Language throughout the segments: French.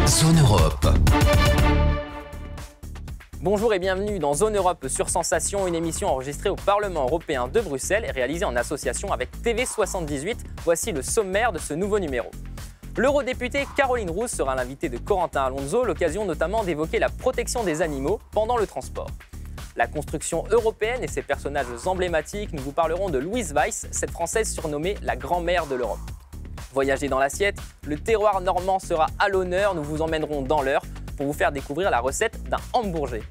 Zone Europe. Bonjour et bienvenue dans Zone Europe sur Sensation, une émission enregistrée au Parlement européen de Bruxelles et réalisée en association avec TV78. Voici le sommaire de ce nouveau numéro. L'eurodéputée Caroline Roux sera l'invitée de Corentin Alonso, l'occasion notamment d'évoquer la protection des animaux pendant le transport. La construction européenne et ses personnages emblématiques, nous vous parlerons de Louise Weiss, cette Française surnommée la grand-mère de l'Europe. Voyager dans l'assiette, le terroir normand sera à l'honneur, nous vous emmènerons dans l'heure pour vous faire découvrir la recette d'un hamburger.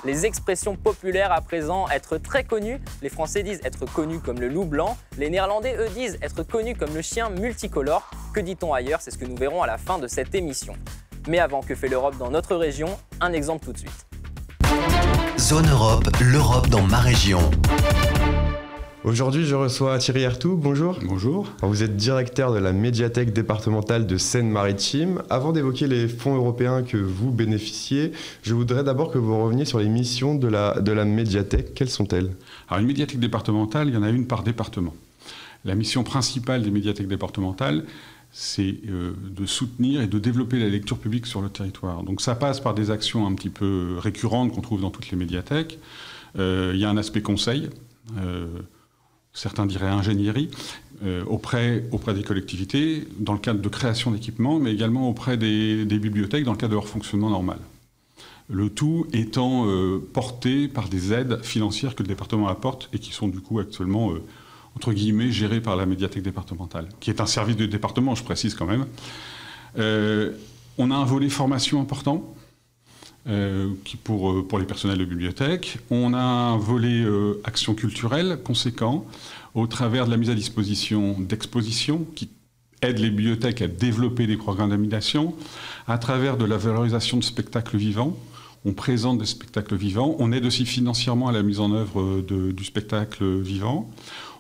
Les expressions populaires à présent, être très connu, les Français disent être connu comme le loup blanc, les Néerlandais eux disent être connu comme le chien multicolore. Que dit-on ailleurs? C'est ce que nous verrons à la fin de cette émission. Mais avant, que fait l'Europe dans notre région? Un exemple tout de suite. Zone Europe, l'Europe dans ma région. Aujourd'hui, je reçois Thierry Ertou. Bonjour. Bonjour. Alors, vous êtes directeur de la médiathèque départementale de Seine-Maritime. Avant d'évoquer les fonds européens que vous bénéficiez, je voudrais d'abord que vous reveniez sur les missions de la médiathèque. Quelles sont-elles? Alors, une médiathèque départementale, il y en a une par département. La mission principale des médiathèques départementales, c'est de soutenir et de développer la lecture publique sur le territoire. Donc ça passe par des actions un petit peu récurrentes qu'on trouve dans toutes les médiathèques. Il y a un aspect conseil, certains diraient ingénierie, auprès des collectivités, dans le cadre de création d'équipements, mais également auprès des bibliothèques, dans le cadre de leur fonctionnement normal. Le tout étant porté par des aides financières que le département apporte et qui sont du coup actuellement, entre guillemets, gérées par la médiathèque départementale, qui est un service du département, je précise quand même. On a un volet formation important, pour les personnels de bibliothèque. On a un volet action culturelle conséquent au travers de la mise à disposition d'expositions qui aident les bibliothèques à développer des programmes d'animation, à travers de la valorisation de spectacles vivants. On présente des spectacles vivants. On aide aussi financièrement à la mise en œuvre du spectacle vivant.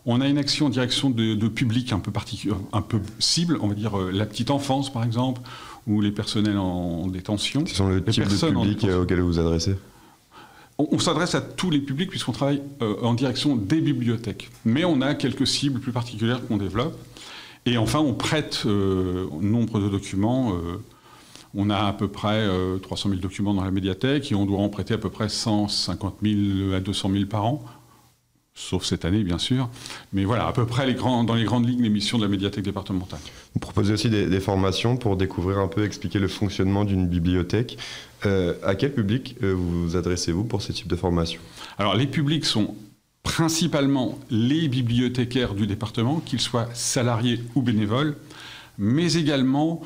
On a une action en direction de publics un peu cible, on va dire la petite enfance par exemple, ou les personnels en détention. Ce sont le type de public auquel vous vous adressez? On s'adresse à tous les publics puisqu'on travaille en direction des bibliothèques. Mais on a quelques cibles plus particulières qu'on développe. Et enfin, on prête nombre de documents. On a à peu près 300 000 documents dans la médiathèque et on doit en prêter à peu près 150 000 à 200 000 par an. Sauf cette année, bien sûr. Mais voilà, à peu près dans les grandes lignes, les missions de la médiathèque départementale. Vous proposez aussi des formations pour découvrir un peu, expliquer le fonctionnement d'une bibliothèque. À quel public vous adressez-vous pour ce type de formation? Alors, les publics sont principalement les bibliothécaires du département, qu'ils soient salariés ou bénévoles, mais également,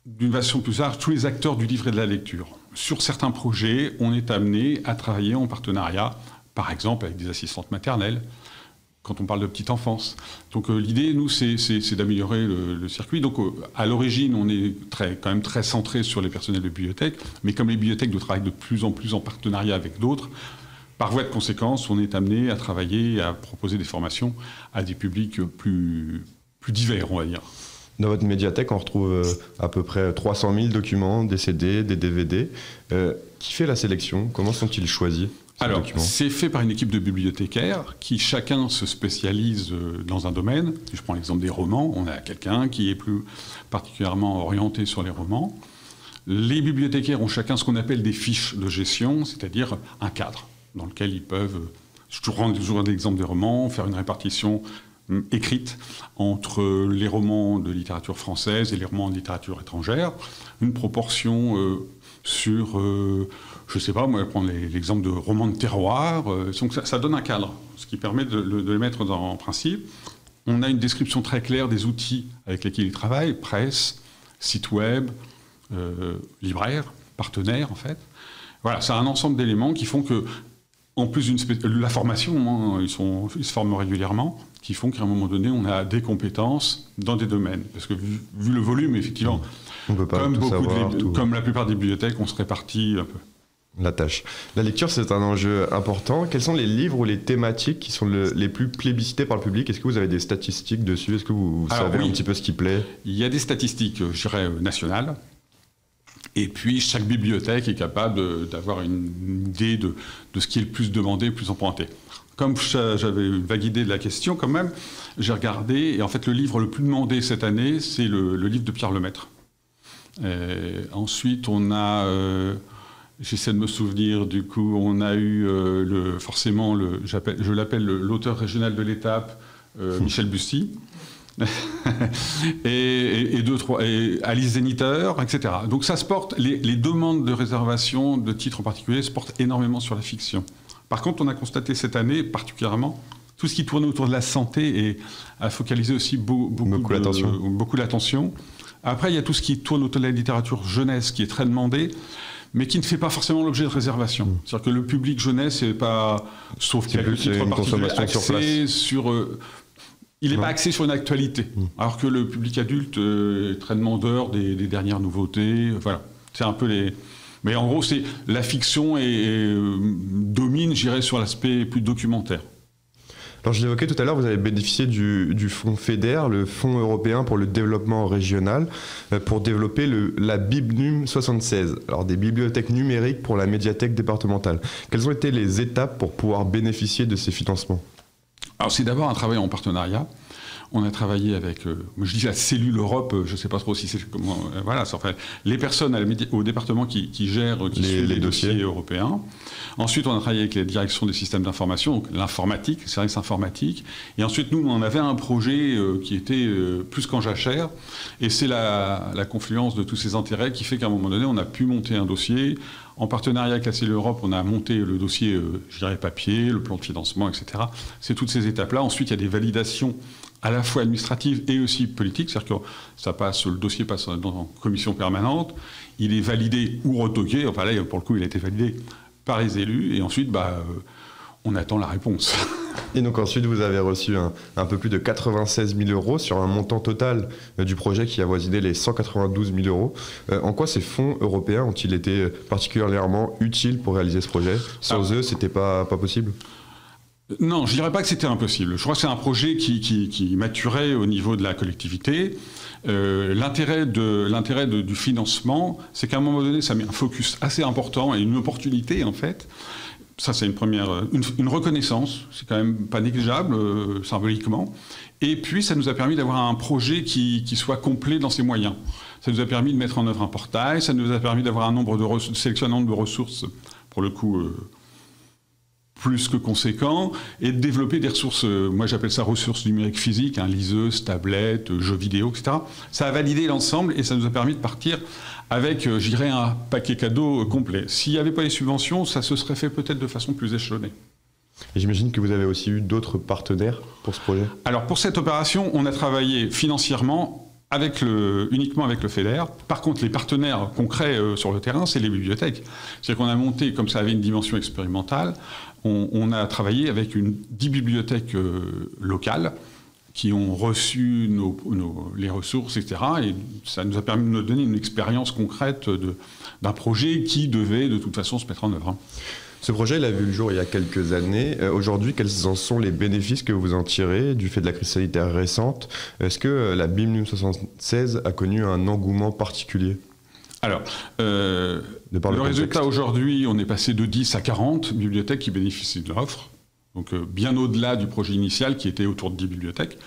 d'une façon plus large, tous les acteurs du livre et de la lecture. Sur certains projets, on est amené à travailler en partenariat, par exemple avec des assistantes maternelles, quand on parle de petite enfance. Donc l'idée, nous, c'est d'améliorer le circuit. Donc à l'origine, on est quand même très centré sur les personnels de bibliothèque, mais comme les bibliothèques doivent travailler de plus en plus en partenariat avec d'autres, par voie de conséquence, on est amené à travailler, à proposer des formations à des publics plus divers, on va dire. Dans votre médiathèque, on retrouve à peu près 300 000 documents, des CD, des DVD. Qui fait la sélection? Comment sont-ils choisis? Alors, c'est fait par une équipe de bibliothécaires qui chacun se spécialise dans un domaine. Si je prends l'exemple des romans, on a quelqu'un qui est plus particulièrement orienté sur les romans. Les bibliothécaires ont chacun ce qu'on appelle des fiches de gestion, c'est-à-dire un cadre dans lequel ils peuvent, je prends toujours l'exemple des romans, faire une répartition écrite entre les romans de littérature française et les romans de littérature étrangère, une proportion sur... je ne sais pas, moi, je vais prendre l'exemple de romans de terroir. Donc ça donne un cadre, ce qui permet de les mettre en principe. On a une description très claire des outils avec lesquels ils travaillent, presse, site web, libraire, partenaire, en fait. Voilà, c'est un ensemble d'éléments qui font que, en plus de la formation, ils se forment régulièrement, qui font qu'à un moment donné, on a des compétences dans des domaines. Parce que vu le volume, effectivement, on peut pas comme la plupart des bibliothèques, on se répartit un peu. La tâche. La lecture, c'est un enjeu important. Quels sont les livres ou les thématiques qui sont les plus plébiscités par le public? Est-ce que vous avez des statistiques dessus? Est-ce que vous savez un petit peu ce qui plaît? Il y a des statistiques, je dirais, nationales. Et puis, chaque bibliothèque est capable d'avoir une idée de ce qui est le plus demandé, le plus emprunté. Comme j'avais une vague idée de la question, quand même, j'ai regardé. Et en fait, le livre le plus demandé cette année, c'est le livre de Pierre Lemaître. Ensuite, on a, j'essaie de me souvenir, du coup, on a eu forcément, je l'appelle l'auteur régional de l'étape, Michel Bussy. et Alice Zéniteur, etc. Donc ça se porte, les demandes de réservation de titres en particulier se portent énormément sur la fiction. Par contre, on a constaté cette année particulièrement tout ce qui tournait autour de la santé et a focalisé aussi beaucoup l'attention. Après, il y a tout ce qui tourne autour de la littérature jeunesse qui est très demandé, mais qui ne fait pas forcément l'objet de réservation. C'est-à-dire que le public jeunesse n'est pas, sauf quelques titres particuliers, axé sur... il n'est pas axé sur une actualité, alors que le public adulte est très demandeur des dernières nouveautés. Voilà, c'est un peu les... Mais en gros, c'est la fiction domine, j'irais, sur l'aspect plus documentaire. Alors, je l'évoquais tout à l'heure, vous avez bénéficié du fonds FEDER, le Fonds européen pour le développement régional, pour développer la BibNum 76, alors des bibliothèques numériques pour la médiathèque départementale. Quelles ont été les étapes pour pouvoir bénéficier de ces financements ? Alors, c'est d'abord un travail en partenariat. On a travaillé avec, je dis la cellule Europe, je ne sais pas trop si c'est comment, voilà, enfin, les personnes au département qui gèrent, suivent les dossiers européens. Ensuite, on a travaillé avec les directions des systèmes d'information, donc l'informatique, les services informatiques. Et ensuite, nous, on avait un projet qui était plus qu'en jachère. Et c'est la confluence de tous ces intérêts qui fait qu'à un moment donné, on a pu monter un dossier. En partenariat avec la cellule Europe, on a monté le dossier, je dirais, papier, le plan de financement, etc. C'est toutes ces étapes-là. Ensuite, il y a des validations à la fois administrative et aussi politique, c'est-à-dire que le dossier passe dans une commission permanente, il est validé ou retoqué, enfin là, pour le coup, il a été validé par les élus, et ensuite, on attend la réponse. Et donc ensuite, vous avez reçu un peu plus de 96 000 euros sur un montant total du projet qui avoisinait les 192 000 euros. En quoi ces fonds européens ont-ils été particulièrement utiles pour réaliser ce projet ? Sans eux, c'était pas possible ? Non, je ne dirais pas que c'était impossible. Je crois que c'est un projet qui maturait au niveau de la collectivité. L'intérêt du financement, c'est qu'à un moment donné, ça met un focus assez important et une opportunité, en fait. Ça, c'est une reconnaissance. C'est quand même pas négligeable, symboliquement. Et puis, ça nous a permis d'avoir un projet qui soit complet dans ses moyens. Ça nous a permis de mettre en œuvre un portail. Ça nous a permis d'avoir sélectionner un nombre de ressources, pour le coup... plus que conséquent, et de développer des ressources, moi j'appelle ça ressources numériques physiques, liseuses, tablettes, jeux vidéo, etc. Ça a validé l'ensemble et ça nous a permis de partir avec, je dirais, un paquet cadeau complet. S'il n'y avait pas les subventions, ça se serait fait peut-être de façon plus échelonnée. Et j'imagine que vous avez aussi eu d'autres partenaires pour ce projet ? Alors pour cette opération, on a travaillé financièrement uniquement avec le FEDER. Par contre, les partenaires concrets sur le terrain, c'est les bibliothèques. C'est-à-dire qu'on a monté, comme ça avait une dimension expérimentale, on a travaillé avec 10 bibliothèques locales qui ont reçu les ressources, etc. Et ça nous a permis de nous donner une expérience concrète d'un projet qui devait de toute façon se mettre en œuvre. Ce projet, il a vu le jour il y a quelques années. Aujourd'hui, quels en sont les bénéfices que vous en tirez du fait de la crise sanitaire récente ? Est-ce que la BibNum 76 a connu un engouement particulier ? Alors, le résultat aujourd'hui, on est passé de 10 à 40 bibliothèques qui bénéficient de l'offre, donc bien au-delà du projet initial qui était autour de 10 bibliothèques.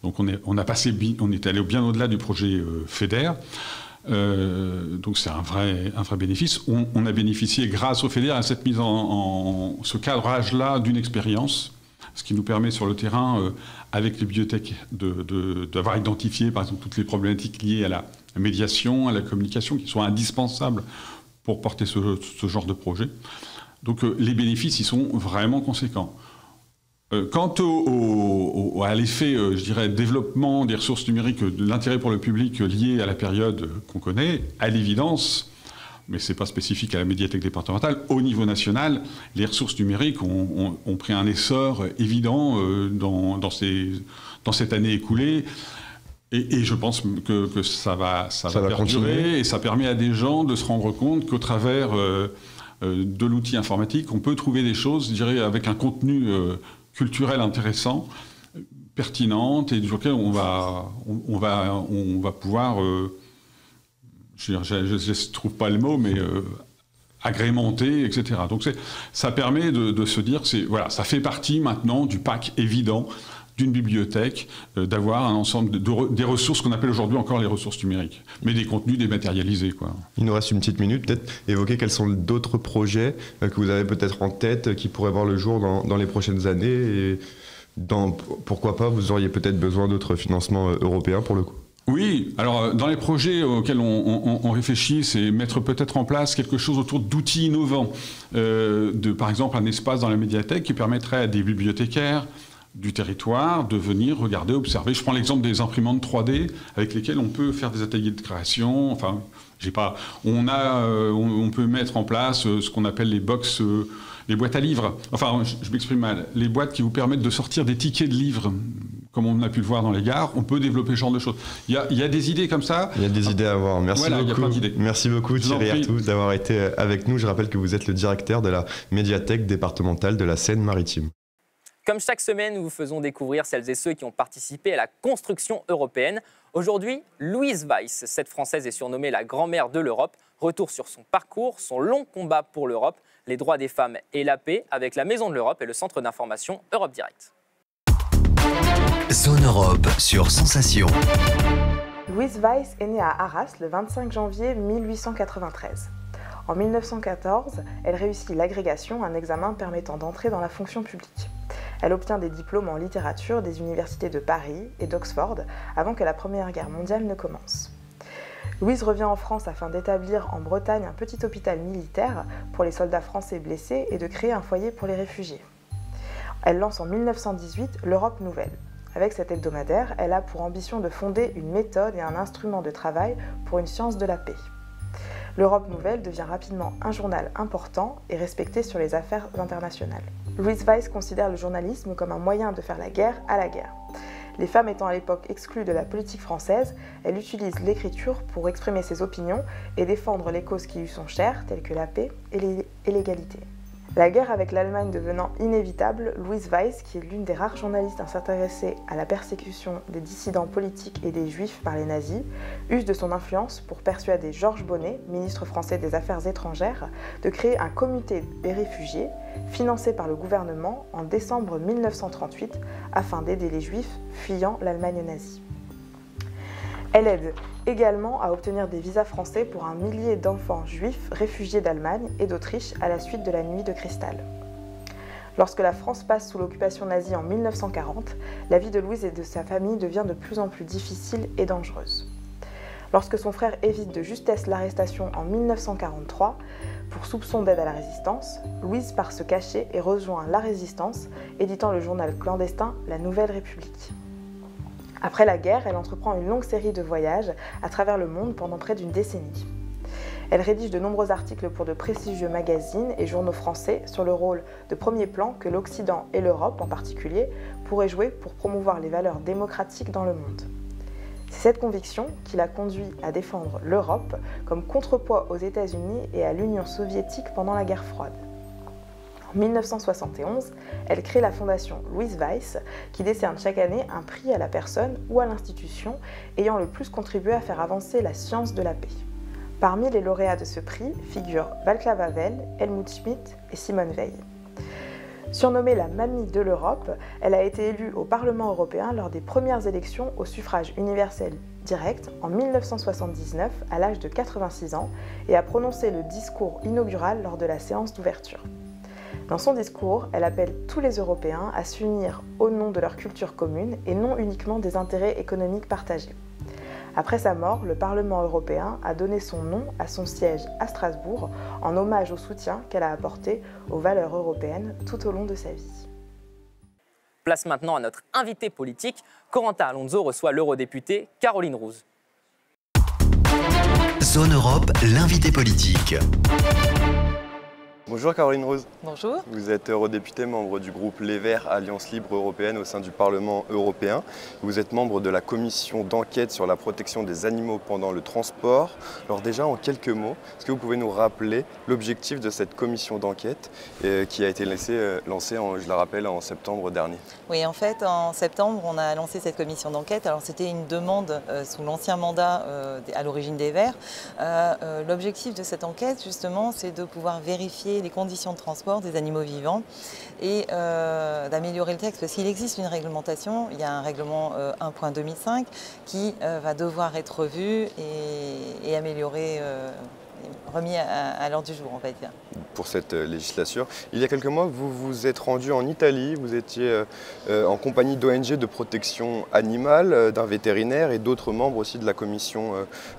Donc on est allé bien au-delà du projet FEDER. Donc c'est un vrai bénéfice. On a bénéficié grâce au FEDER à cette mise ce cadrage-là d'une expérience, ce qui nous permet sur le terrain, avec les bibliothèques, d'avoir identifié par exemple toutes les problématiques liées à la médiation, à la communication, qui sont indispensables pour porter ce genre de projet. Donc les bénéfices, ils sont vraiment conséquents. Quant à l'effet, je dirais, développement des ressources numériques, de l'intérêt pour le public lié à la période qu'on connaît, à l'évidence, mais ce n'est pas spécifique à la médiathèque départementale, au niveau national, les ressources numériques ont pris un essor évident dans cette année écoulée. Et je pense que ça va perdurer, continuer. Et ça permet à des gens de se rendre compte qu'au travers de l'outil informatique, on peut trouver des choses, je dirais, avec un contenu culturel intéressant, pertinente, et sur lequel on va pouvoir, je ne trouve pas le mot, mais agrémenter, etc. Donc ça permet de se dire que ça fait partie maintenant du pack évident d'une bibliothèque, d'avoir un ensemble des ressources qu'on appelle aujourd'hui encore les ressources numériques, mais des contenus dématérialisés, quoi. Il nous reste une petite minute, peut-être évoquer quels sont d'autres projets que vous avez peut-être en tête qui pourraient voir le jour dans les prochaines années et pourquoi pas, vous auriez peut-être besoin d'autres financements européens pour le coup. Oui, alors dans les projets auxquels on réfléchit, c'est mettre peut-être en place quelque chose autour d'outils innovants, par exemple un espace dans la médiathèque qui permettrait à des bibliothécaires du territoire de venir regarder, observer. Je prends l'exemple des imprimantes 3D avec lesquelles on peut faire des ateliers de création. Enfin, on peut mettre en place ce qu'on appelle les box, les boîtes à livres. Enfin, je m'exprime mal. Les boîtes qui vous permettent de sortir des tickets de livres, comme on a pu le voir dans les gares. On peut développer ce genre de choses. Il y a des idées comme ça. Il y a des idées à avoir. Merci beaucoup. Il y a plein d'idées. Merci beaucoup Thierry Ertout d'avoir été avec nous. Je rappelle que vous êtes le directeur de la médiathèque départementale de la Seine-Maritime. Comme chaque semaine, nous vous faisons découvrir celles et ceux qui ont participé à la construction européenne. Aujourd'hui, Louise Weiss, cette Française est surnommée la grand-mère de l'Europe. Retour sur son parcours, son long combat pour l'Europe, les droits des femmes et la paix avec la Maison de l'Europe et le centre d'information Europe Direct. Zone Europe sur Sensation. Louise Weiss est née à Arras le 25 janvier 1893. En 1914, elle réussit l'agrégation, un examen permettant d'entrer dans la fonction publique. Elle obtient des diplômes en littérature des universités de Paris et d'Oxford avant que la Première Guerre mondiale ne commence. Louise revient en France afin d'établir en Bretagne un petit hôpital militaire pour les soldats français blessés et de créer un foyer pour les réfugiés. Elle lance en 1918 l'Europe Nouvelle. Avec cet hebdomadaire, elle a pour ambition de fonder une méthode et un instrument de travail pour une science de la paix. L'Europe Nouvelle devient rapidement un journal important et respecté sur les affaires internationales. Louise Weiss considère le journalisme comme un moyen de faire la guerre à la guerre. Les femmes étant à l'époque exclues de la politique française, elle utilise l'écriture pour exprimer ses opinions et défendre les causes qui lui sont chères, telles que la paix et l'égalité. La guerre avec l'Allemagne devenant inévitable, Louise Weiss, qui est l'une des rares journalistes à s'intéresser à la persécution des dissidents politiques et des juifs par les nazis, use de son influence pour persuader Georges Bonnet, ministre français des Affaires étrangères, de créer un comité des réfugiés, financé par le gouvernement en décembre 1938, afin d'aider les juifs fuyant l'Allemagne nazie. Elle aide également à obtenir des visas français pour un millier d'enfants juifs réfugiés d'Allemagne et d'Autriche à la suite de la Nuit de Cristal. Lorsque la France passe sous l'occupation nazie en 1940, la vie de Louise et de sa famille devient de plus en plus difficile et dangereuse. Lorsque son frère évite de justesse l'arrestation en 1943 pour soupçon d'aide à la résistance, Louise part se cacher et rejoint la résistance, éditant le journal clandestin La Nouvelle République. Après la guerre, elle entreprend une longue série de voyages à travers le monde pendant près d'une décennie. Elle rédige de nombreux articles pour de prestigieux magazines et journaux français sur le rôle de premier plan que l'Occident et l'Europe en particulier pourraient jouer pour promouvoir les valeurs démocratiques dans le monde. C'est cette conviction qui l'a conduit à défendre l'Europe comme contrepoids aux États-Unis et à l'Union soviétique pendant la guerre froide. En 1971, elle crée la fondation Louise Weiss, qui décerne chaque année un prix à la personne ou à l'institution ayant le plus contribué à faire avancer la science de la paix. Parmi les lauréats de ce prix figurent Václav Havel, Helmut Schmidt et Simone Veil. Surnommée la mamie de l'Europe, elle a été élue au Parlement européen lors des premières élections au suffrage universel direct en 1979 à l'âge de 86 ans et a prononcé le discours inaugural lors de la séance d'ouverture. Dans son discours, elle appelle tous les Européens à s'unir au nom de leur culture commune et non uniquement des intérêts économiques partagés. Après sa mort, le Parlement européen a donné son nom à son siège à Strasbourg en hommage au soutien qu'elle a apporté aux valeurs européennes tout au long de sa vie. Place maintenant à notre invité politique. Corentin Alonso reçoit l'eurodéputée Caroline Rouse. Zone Europe, l'invité politique. Bonjour Caroline Rouse. Bonjour. Vous êtes eurodéputée, membre du groupe Les Verts Alliance Libre Européenne au sein du Parlement européen. Vous êtes membre de la commission d'enquête sur la protection des animaux pendant le transport. Alors déjà, en quelques mots, est-ce que vous pouvez nous rappeler l'objectif de cette commission d'enquête qui a été lancée, je la rappelle, en septembre dernier? Oui, en fait, en septembre, on a lancé cette commission d'enquête. Alors c'était une demande sous l'ancien mandat à l'origine des Verts. L'objectif de cette enquête, justement, c'est de pouvoir vérifier les conditions de transport des animaux vivants et d'améliorer le texte, parce qu'il existe une réglementation, il y a un règlement 1.2005 qui va devoir être revu et amélioré, remis à l'ordre du jour, on va dire. Pour cette législature. Il y a quelques mois, vous vous êtes rendu en Italie, vous étiez en compagnie d'ONG de protection animale, d'un vétérinaire et d'autres membres aussi de la commission,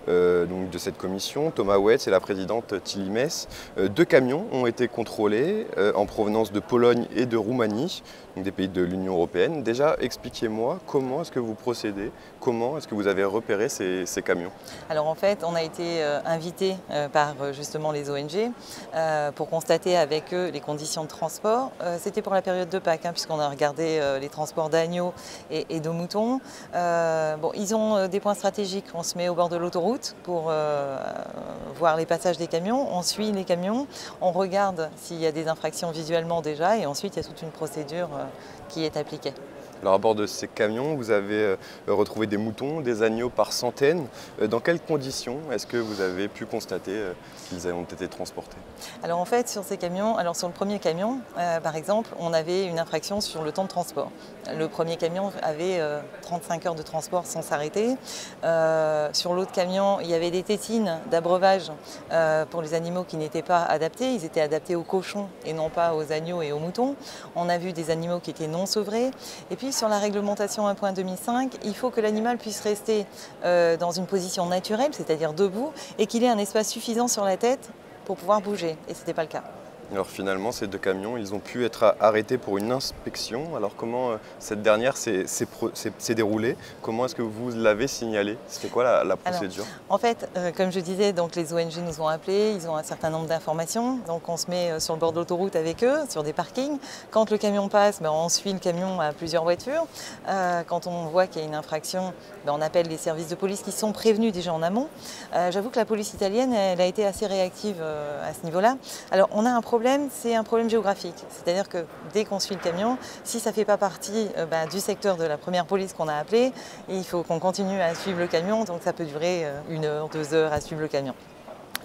donc de cette commission, Thomas Wetz et la présidente Tilly Mess. 2 camions ont été contrôlés en provenance de Pologne et de Roumanie, donc des pays de l'Union européenne. Déjà, expliquez-moi comment est-ce que vous procédez, comment est-ce que vous avez repéré ces camions? Alors en fait, on a été invité par justement les ONG pour constater avec eux les conditions de transport. C'était pour la période de Pâques, puisqu'on a regardé les transports d'agneaux et de moutons. Bon, ils ont des points stratégiques. On se met au bord de l'autoroute pour voir les passages des camions. On suit les camions, on regarde s'il y a des infractions visuellement déjà, et ensuite il y a toute une procédure qui est appliquée. Alors à bord de ces camions, vous avez retrouvé des moutons, des agneaux par centaines. Dans quelles conditions est-ce que vous avez pu constater qu'ils ont été transportés? Alors en fait, sur ces camions, alors sur le premier camion, par exemple, on avait une infraction sur le temps de transport. Le premier camion avait 35 heures de transport sans s'arrêter. Sur l'autre camion, il y avait des tétines d'abreuvage pour les animaux qui n'étaient pas adaptés. Ils étaient adaptés aux cochons et non pas aux agneaux et aux moutons. On a vu des animaux qui étaient non sevrés. Et puis sur la réglementation 1.2005, il faut que l'animal puisse rester dans une position naturelle, c'est-à-dire debout, et qu'il ait un espace suffisant sur la tête pour pouvoir bouger. Et ce n'était pas le cas. Alors finalement, ces 2 camions, ils ont pu être arrêtés pour une inspection. Alors comment cette dernière s'est déroulée? Comment est-ce que vous l'avez signalé? C'était quoi la procédure? Alors, en fait, comme je disais, donc les ONG nous ont appelés, ils ont un certain nombre d'informations. Donc on se met sur le bord de l'autoroute avec eux, sur des parkings. Quand le camion passe, on suit le camion à plusieurs voitures. Quand on voit qu'il y a une infraction, on appelle les services de police qui sont prévenus déjà en amont. J'avoue que la police italienne, elle a été assez réactive à ce niveau-là. Alors on a un problème, c'est un problème géographique. C'est-à-dire que dès qu'on suit le camion, si ça ne fait pas partie du secteur de la première police qu'on a appelé, il faut qu'on continue à suivre le camion, donc ça peut durer 1 heure, 2 heures à suivre le camion.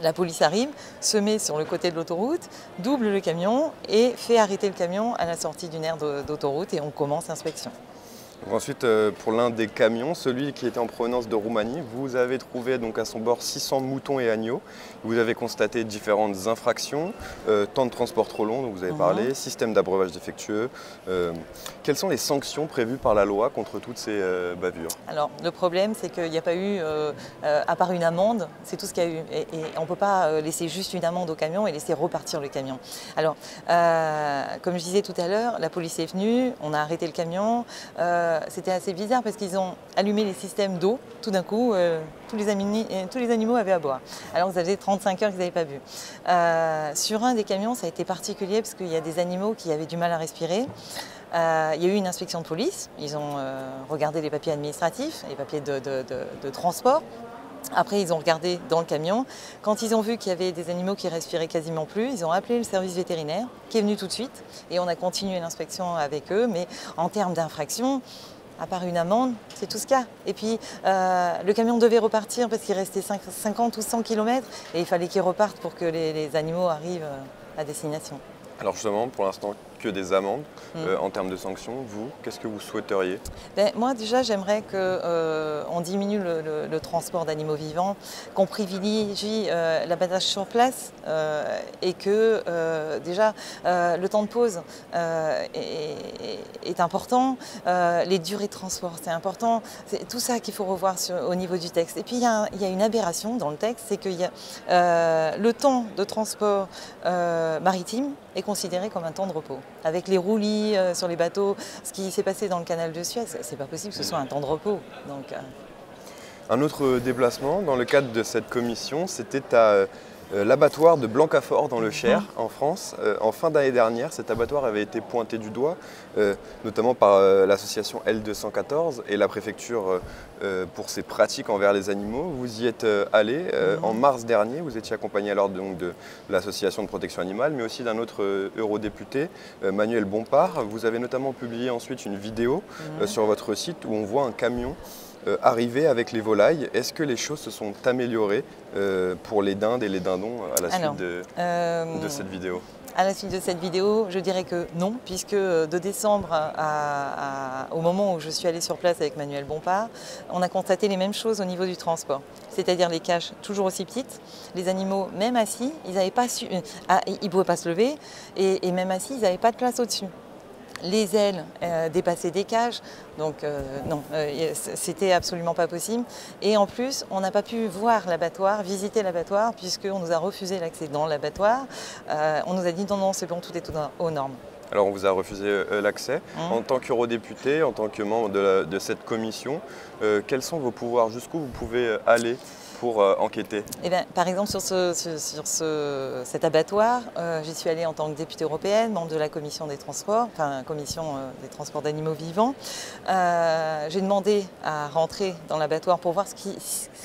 La police arrive, se met sur le côté de l'autoroute, double le camion et fait arrêter le camion à la sortie d'une aire d'autoroute et on commence l'inspection. Ensuite, pour l'un des camions, celui qui était en provenance de Roumanie, vous avez trouvé donc à son bord 600 moutons et agneaux. Vous avez constaté différentes infractions, temps de transport trop long, dont vous avez parlé, système d'abreuvage défectueux. Quelles sont les sanctions prévues par la loi contre toutes ces bavures? Alors, le problème, c'est qu'il n'y a pas eu, à part une amende, c'est tout ce qu'il y a eu. Et on ne peut pas laisser juste une amende au camion et laisser repartir le camion. Alors, comme je disais tout à l'heure, la police est venue, on a arrêté le camion. C'était assez bizarre parce qu'ils ont allumé les systèmes d'eau. Tout d'un coup, tous les animaux avaient à boire. Alors, ça faisait 35 heures qu'ils n'avaient pas bu. Sur un des camions, ça a été particulier parce qu'il y a des animaux qui avaient du mal à respirer. Il y a eu une inspection de police. Ils ont regardé les papiers administratifs, les papiers de transport. Après, ils ont regardé dans le camion. Quand ils ont vu qu'il y avait des animaux qui respiraient quasiment plus, ils ont appelé le service vétérinaire qui est venu tout de suite et on a continué l'inspection avec eux. Mais en termes d'infraction, à part une amende, c'est tout ce qu'il y a. Et puis, le camion devait repartir parce qu'il restait 50 ou 100 km et il fallait qu'il reparte pour que les animaux arrivent à destination. Alors justement, pour l'instant, que des amendes. En termes de sanctions, vous, qu'est-ce que vous souhaiteriez? Moi, déjà, j'aimerais qu'on diminue le transport d'animaux vivants, qu'on privilégie l'abattage sur place et que, déjà, le temps de pause est important, les durées de transport, c'est important. C'est tout ça qu'il faut revoir au niveau du texte. Et puis, il y a une aberration dans le texte, c'est que le temps de transport maritime est considéré comme un temps de repos. Avec les roulis sur les bateaux, ce qui s'est passé dans le canal de Suez, c'est pas possible que ce soit un temps de repos. Donc, Un autre déplacement dans le cadre de cette commission, c'était à l'abattoir de Blancafort dans le Cher, en France. En fin d'année dernière, cet abattoir avait été pointé du doigt, notamment par l'association L214 et la préfecture pour ses pratiques envers les animaux. Vous y êtes allé en mars dernier, vous étiez accompagné alors donc de l'association de protection animale, mais aussi d'un autre eurodéputé, Manuel Bompard. Vous avez notamment publié ensuite une vidéo sur votre site où on voit un camion arriver avec les volailles. Est-ce que les choses se sont améliorées pour les dindes et les dindons à la suite de cette vidéo? À la suite de cette vidéo, je dirais que non, puisque de décembre au moment où je suis allée sur place avec Manuel Bompard, on a constaté les mêmes choses au niveau du transport. C'est-à-dire les cages toujours aussi petites, les animaux même assis, ils ne pouvaient pas se lever, et même assis, ils n'avaient pas de place au-dessus. Les ailes dépassaient des cages, donc non, c'était absolument pas possible. Et en plus, on n'a pas pu voir l'abattoir, visiter l'abattoir, puisqu'on nous a refusé l'accès dans l'abattoir. On nous a dit non, non, c'est bon, tout est aux normes. Alors on vous a refusé l'accès. En tant qu'eurodéputé, en tant que membre de cette commission, quels sont vos pouvoirs? Jusqu'où vous pouvez aller pour enquêter? Eh bien, par exemple, sur cet abattoir, j'y suis allée en tant que députée européenne, membre de la commission des transports, enfin commission des transports d'animaux vivants. J'ai demandé à rentrer dans l'abattoir pour voir ce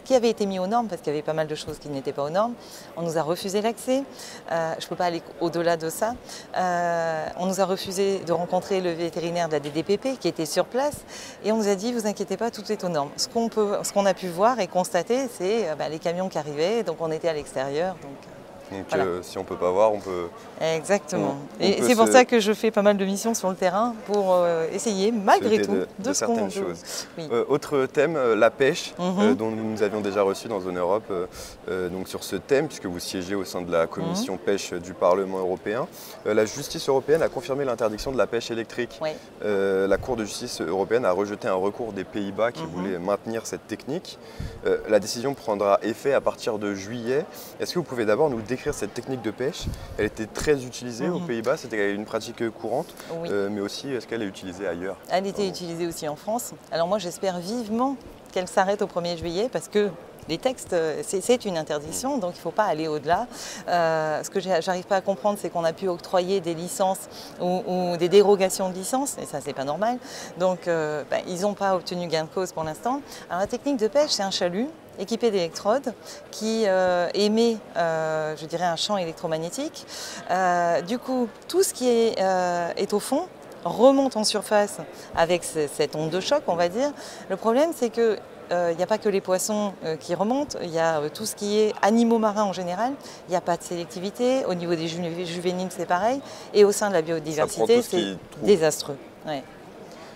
qui avait été mis aux normes, parce qu'il y avait pas mal de choses qui n'étaient pas aux normes. On nous a refusé l'accès. Je ne peux pas aller au-delà de ça. On nous a refusé de rencontrer le vétérinaire de la DDPP qui était sur place, et on nous a dit, vous inquiétez pas, tout est aux normes. Ce qu'on a pu voir et constater, c'est les camions qui arrivaient, donc on était à l'extérieur. Donc voilà. Si on ne peut pas voir, on peut... Exactement. Et c'est pour ça que je fais pas mal de missions sur le terrain pour essayer, malgré tout, de certaines choses. Oui. Autre thème, la pêche, dont nous avions déjà reçu dans Zone Europe, donc sur ce thème, puisque vous siégez au sein de la commission pêche du Parlement européen. La justice européenne a confirmé l'interdiction de la pêche électrique. Oui. La Cour de justice européenne a rejeté un recours des Pays-Bas qui voulait maintenir cette technique. La décision prendra effet à partir de juillet. Est-ce que vous pouvez d'abord nous décrire cette technique de pêche? Elle était très utilisée aux Pays-Bas, c'était une pratique courante, oui. Mais aussi est-ce qu'elle est utilisée ailleurs? Elle était utilisée aussi en France. Alors moi j'espère vivement qu'elle s'arrête au 1er juillet, parce que les textes, c'est une interdiction, donc il ne faut pas aller au-delà. Ce que j'arrive pas à comprendre, c'est qu'on a pu octroyer des licences ou des dérogations de licences, et ça c'est pas normal. Donc ils n'ont pas obtenu gain de cause pour l'instant. Alors la technique de pêche, c'est un chalut équipé d'électrodes qui émet, je dirais, un champ électromagnétique. Du coup, tout ce qui est au fond remonte en surface avec cette onde de choc, on va dire. Le problème, c'est que il n'y a pas que les poissons qui remontent, il y a tout ce qui est animaux marins en général. Il n'y a pas de sélectivité. Au niveau des juvéniles, c'est pareil. Et au sein de la biodiversité, c'est désastreux. Ouais.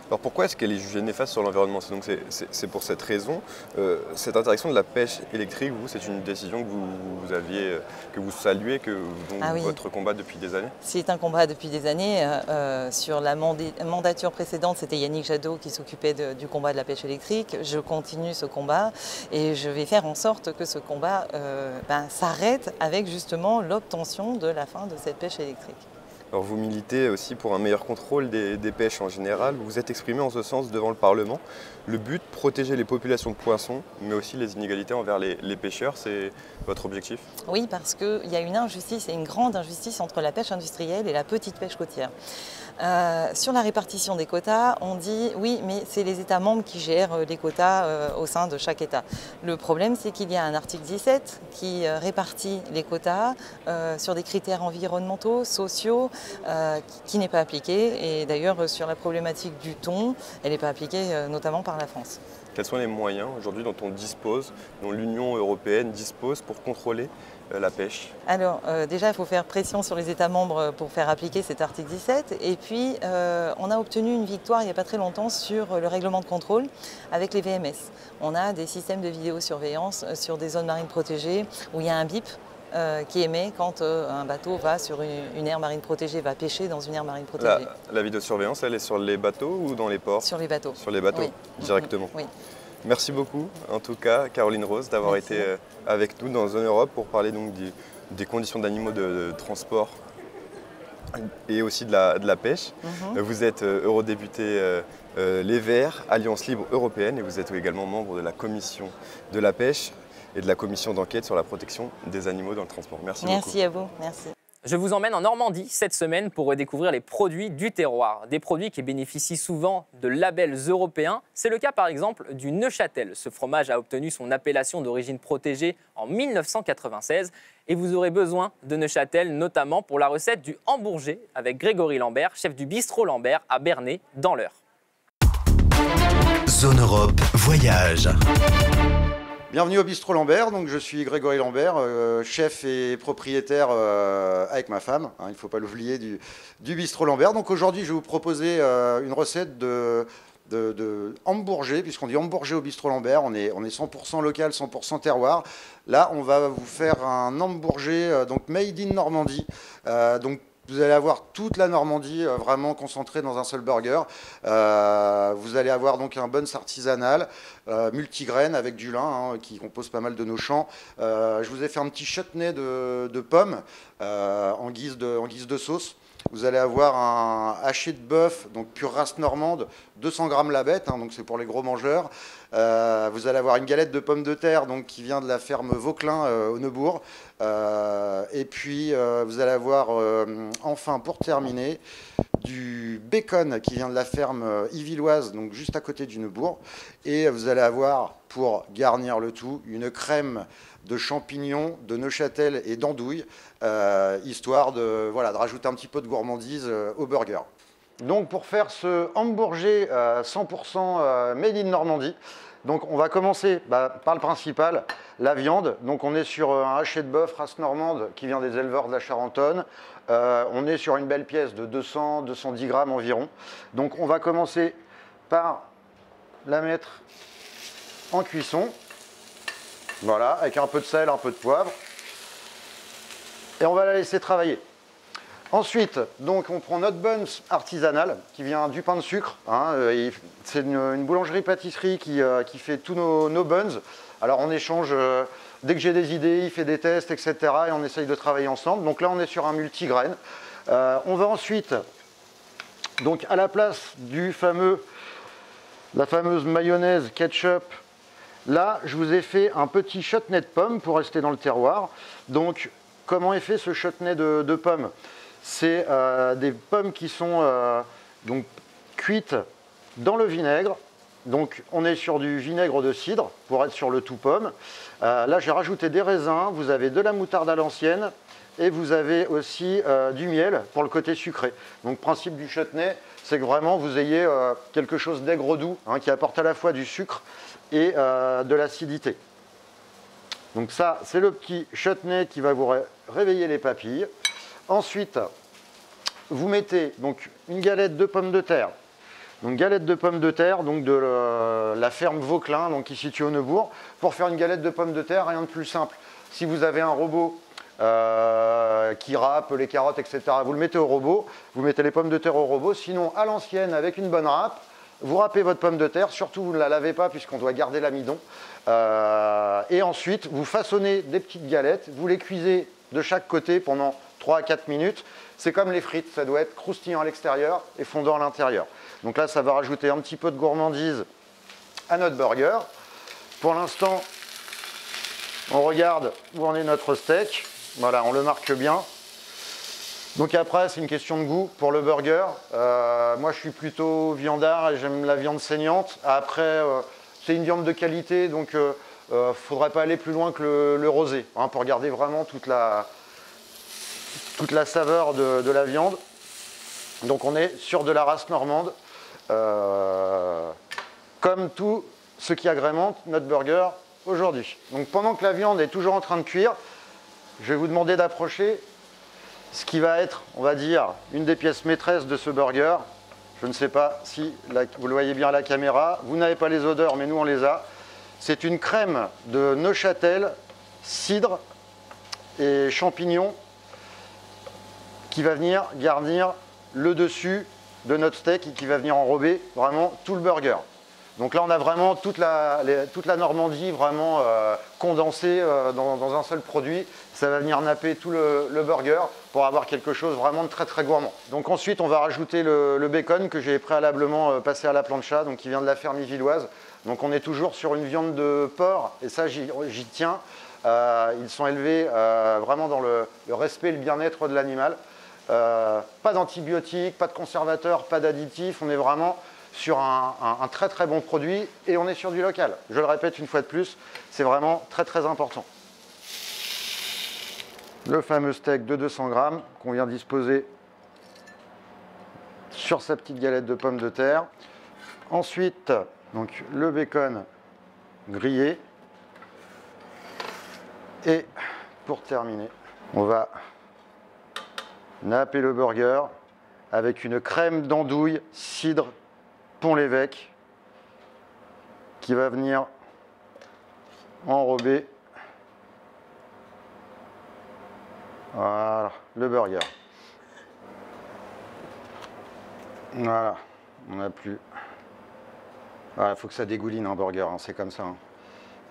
Alors pourquoi est-ce qu'elle est jugée néfaste sur l'environnement? C'est pour cette raison. Cette interdiction de la pêche électrique, c'est une décision que vous aviez, que vous saluez, votre combat depuis des années? C'est un combat depuis des années. Sur la mandature précédente, c'était Yannick Jadot qui s'occupait du combat de la pêche électrique. Je continue ce combat et je vais faire en sorte que ce combat s'arrête avec justement l'obtention de la fin de cette pêche électrique. Alors vous militez aussi pour un meilleur contrôle des pêches en général. Vous vous êtes exprimé en ce sens devant le Parlement. Le but, protéger les populations de poissons, mais aussi les inégalités envers les pêcheurs, c'est votre objectif? Oui, parce qu'il y a une injustice, et une grande injustice entre la pêche industrielle et la petite pêche côtière. Sur la répartition des quotas, on dit oui, mais c'est les États membres qui gèrent les quotas au sein de chaque État. Le problème, c'est qu'il y a un article 17 qui répartit les quotas sur des critères environnementaux, sociaux, qui n'est pas appliqué. Et d'ailleurs, sur la problématique du thon, elle n'est pas appliquée notamment par la France. Quels sont les moyens aujourd'hui dont on dispose, dont l'Union européenne dispose pour contrôler la pêche? Alors déjà, il faut faire pression sur les États membres pour faire appliquer cet article 17. Et puis, on a obtenu une victoire il n'y a pas très longtemps sur le règlement de contrôle avec les VMS. On a des systèmes de vidéosurveillance sur des zones marines protégées où il y a un bip qui émet quand un bateau va sur une aire marine protégée, va pêcher dans une aire marine protégée. La vidéosurveillance, elle est sur les bateaux ou dans les ports? Sur les bateaux. Sur les bateaux, oui. Directement. Oui. Merci beaucoup, en tout cas, Caroline Rose, d'avoir été avec nous dans Zone Europe pour parler donc des conditions d'animaux de transport et aussi de la pêche. Vous êtes eurodéputé Les Verts, Alliance Libre Européenne, et vous êtes également membre de la commission de la pêche et de la commission d'enquête sur la protection des animaux dans le transport. Merci beaucoup. Merci à vous. Merci. Je vous emmène en Normandie cette semaine pour redécouvrir les produits du terroir. Des produits qui bénéficient souvent de labels européens. C'est le cas par exemple du Neuchâtel. Ce fromage a obtenu son appellation d'origine protégée en 1996. Et vous aurez besoin de Neuchâtel, notamment pour la recette du Hambourger avec Grégory Lambert, chef du bistrot Lambert à Bernay, dans l'Eure. Zone Europe Voyage. Bienvenue au Bistrot Lambert, donc je suis Grégory Lambert, chef et propriétaire avec ma femme, hein, il ne faut pas l'oublier, du Bistrot Lambert. Donc aujourd'hui je vais vous proposer une recette de hambourger, puisqu'on dit hambourger au Bistrot Lambert, on est 100% local, 100% terroir. Là on va vous faire un hambourger donc made in Normandie, donc vous allez avoir toute la Normandie vraiment concentrée dans un seul burger. Vous allez avoir donc un buns artisanal, multigraines avec du lin, hein, qui compose pas mal de nos champs. Je vous ai fait un petit chutney de pommes en guise de sauce. Vous allez avoir un haché de bœuf, donc pure race normande, 200 grammes la bête, hein, donc c'est pour les gros mangeurs. Vous allez avoir une galette de pommes de terre, donc qui vient de la ferme Vauclin au Neubourg. Et puis vous allez avoir enfin pour terminer du bacon qui vient de la ferme Yvilloise, donc juste à côté du Neubourg. Et vous allez avoir pour garnir le tout une crème de champignons, de Neuchâtel et d'andouille, histoire de rajouter un petit peu de gourmandise au burger. Donc pour faire ce hambourger 100% made in Normandie, donc on va commencer par le principal, la viande. Donc on est sur un haché de bœuf race normande qui vient des éleveurs de la Charentonne. On est sur une belle pièce de 200-210 grammes environ. Donc on va commencer par la mettre en cuisson. Voilà, avec un peu de sel, un peu de poivre. Et on va la laisser travailler. Ensuite, donc, on prend notre buns artisanal qui vient du pain de sucre. Hein, c'est une boulangerie-pâtisserie qui fait tous nos buns. Alors on échange, dès que j'ai des idées, il fait des tests, etc. Et on essaye de travailler ensemble. Donc là, on est sur un multigraine. On va ensuite, donc à la place la fameuse mayonnaise ketchup, là, je vous ai fait un petit chutney de pommes pour rester dans le terroir. Donc, comment est fait ce chutney de pommes? C'est des pommes qui sont donc cuites dans le vinaigre. Donc, on est sur du vinaigre de cidre pour être sur le tout pomme. Là, j'ai rajouté des raisins. Vous avez de la moutarde à l'ancienne et vous avez aussi du miel pour le côté sucré. Donc, principe du chutney, c'est que vraiment vous ayez quelque chose d'aigre doux, hein, qui apporte à la fois du sucre et de l'acidité. Donc ça, c'est le petit chutney qui va vous réveiller les papilles. Ensuite, vous mettez donc une galette de pommes de terre. Donc galette de pommes de terre, donc de la ferme Vauclin, donc qui se situe au Neubourg. Pour faire une galette de pommes de terre, rien de plus simple. Si vous avez un robot qui râpe les carottes, etc., vous le mettez au robot, vous mettez les pommes de terre au robot. Sinon, à l'ancienne, avec une bonne râpe, vous râpez votre pomme de terre, surtout vous ne la lavez pas puisqu'on doit garder l'amidon. Et ensuite, vous façonnez des petites galettes, vous les cuisez de chaque côté pendant 3 à 4 minutes. C'est comme les frites, ça doit être croustillant à l'extérieur et fondant à l'intérieur. Donc là, ça va rajouter un petit peu de gourmandise à notre burger. Pour l'instant, on regarde où en est notre steak. Voilà, on le marque bien. Donc après, c'est une question de goût pour le burger. Moi, je suis plutôt viandard et j'aime la viande saignante. Après, c'est une viande de qualité, donc il ne faudrait pas aller plus loin que le rosé, hein, pour garder vraiment toute la saveur de la viande. Donc on est sur de la race normande, comme tout ce qui agrémente notre burger aujourd'hui. Donc pendant que la viande est toujours en train de cuire, je vais vous demander d'approcher ce qui va être, on va dire, une des pièces maîtresses de ce burger. Je ne sais pas si vous le voyez bien à la caméra. Vous n'avez pas les odeurs, mais nous, on les a. C'est une crème de Neuchâtel, cidre et champignons qui va venir garnir le dessus de notre steak et qui va venir enrober vraiment tout le burger. Donc là, on a vraiment toute la Normandie vraiment condensée dans un seul produit. Ça va venir napper tout le burger pour avoir quelque chose vraiment de très très gourmand. Donc ensuite, on va rajouter le bacon que j'ai préalablement passé à la plancha, donc qui vient de la ferme Yvilloise. Donc on est toujours sur une viande de porc, et ça j'y tiens. Ils sont élevés vraiment dans le respect et le bien-être de l'animal. Pas d'antibiotiques, pas de conservateurs, pas d'additifs. On est vraiment sur un très très bon produit et on est sur du local. Je le répète une fois de plus, c'est vraiment très très important. Le fameux steak de 200 grammes qu'on vient disposer sur sa petite galette de pommes de terre. Ensuite, donc, le bacon grillé. Et pour terminer, on va napper le burger avec une crème d'andouille cidre Pont-l'Évêque qui va venir enrober voilà, le burger. Voilà, on n'a plus. Voilà, il faut que ça dégouline un burger, hein, c'est comme ça. Hein.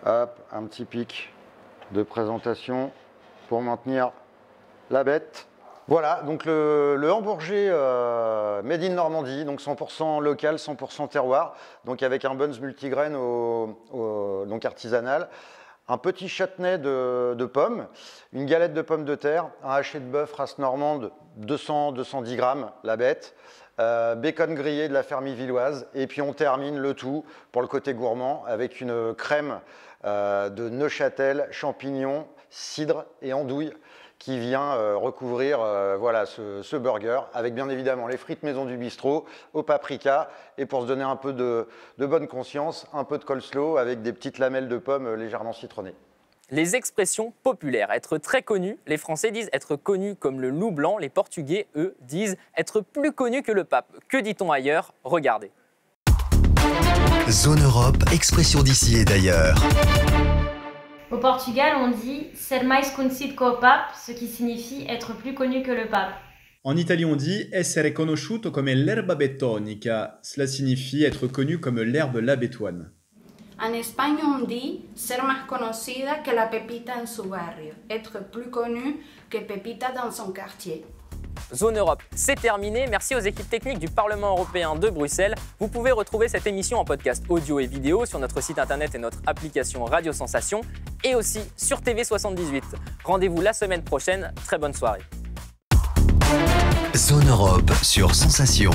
Hop, un petit pic de présentation pour maintenir la bête. Voilà, donc le hamburger made in Normandie, donc 100% local, 100% terroir, donc avec un buns multigrain donc artisanal, un petit châtenay de pommes, une galette de pommes de terre, un haché de bœuf race normande, 200-210 grammes, la bête, bacon grillé de la ferme villoise, et puis on termine le tout pour le côté gourmand avec une crème de Neuchâtel, champignons, cidre et andouille qui vient recouvrir voilà, ce burger avec bien évidemment les frites maison du bistrot au paprika et pour se donner un peu de bonne conscience, un peu de coleslaw avec des petites lamelles de pommes légèrement citronnées. Les expressions populaires. Être très connu, les Français disent être connu comme le loup blanc, les Portugais, eux, disent être plus connu que le pape. Que dit-on ailleurs? Regardez. Zone Europe, expression d'ici et d'ailleurs. Au Portugal, on dit ser mais conhecido que o pape, ce qui signifie être plus connu que le pape. En Italie, on dit essere conosciuto come l'erba bettonica. Cela signifie être connu comme l'herbe labétoine. En Espagne, on dit ser más conocida que la Pepita en su barrio, être plus connu que Pepita dans son quartier. Zone Europe, c'est terminé. Merci aux équipes techniques du Parlement européen de Bruxelles. Vous pouvez retrouver cette émission en podcast audio et vidéo sur notre site internet et notre application Radio Sensation et aussi sur TV78. Rendez-vous la semaine prochaine. Très bonne soirée. Zone Europe sur Sensation.